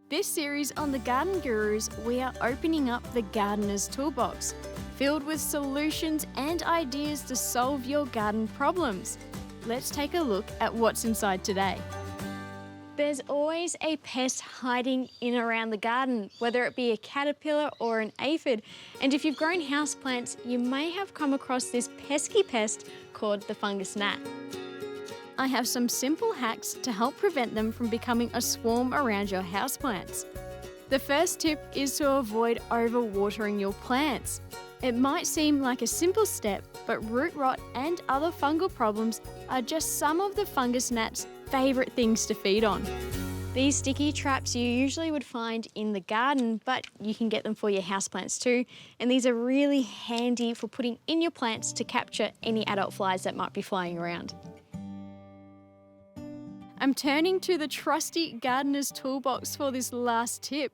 This series on the Garden Gurus, we are opening up the gardener's toolbox, filled with solutions and ideas to solve your garden problems. Let's take a look at what's inside today. There's always a pest hiding in around the garden, whether it be a caterpillar or an aphid. And if you've grown houseplants, you may have come across this pesky pest called the fungus gnat. I have some simple hacks to help prevent them from becoming a swarm around your houseplants. The first tip is to avoid overwatering your plants. It might seem like a simple step, but root rot and other fungal problems are just some of the fungus gnats' favourite things to feed on. These sticky traps you usually would find in the garden, but you can get them for your houseplants too. And these are really handy for putting in your plants to capture any adult flies that might be flying around. I'm turning to the trusty gardener's toolbox for this last tip.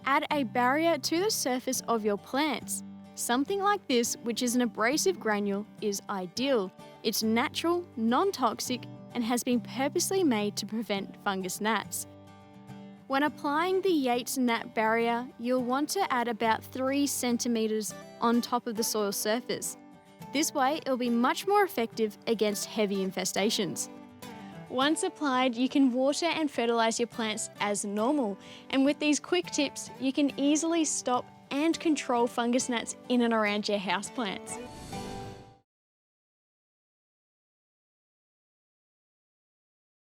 Add a barrier to the surface of your plants. Something like this, which is an abrasive granule, is ideal. It's natural, non-toxic, and has been purposely made to prevent fungus gnats. When applying the Yates gnat barrier, you'll want to add about 3 centimetres on top of the soil surface. This way, it'll be much more effective against heavy infestations. Once applied, you can water and fertilise your plants as normal. And with these quick tips, you can easily stop and control fungus gnats in and around your houseplants.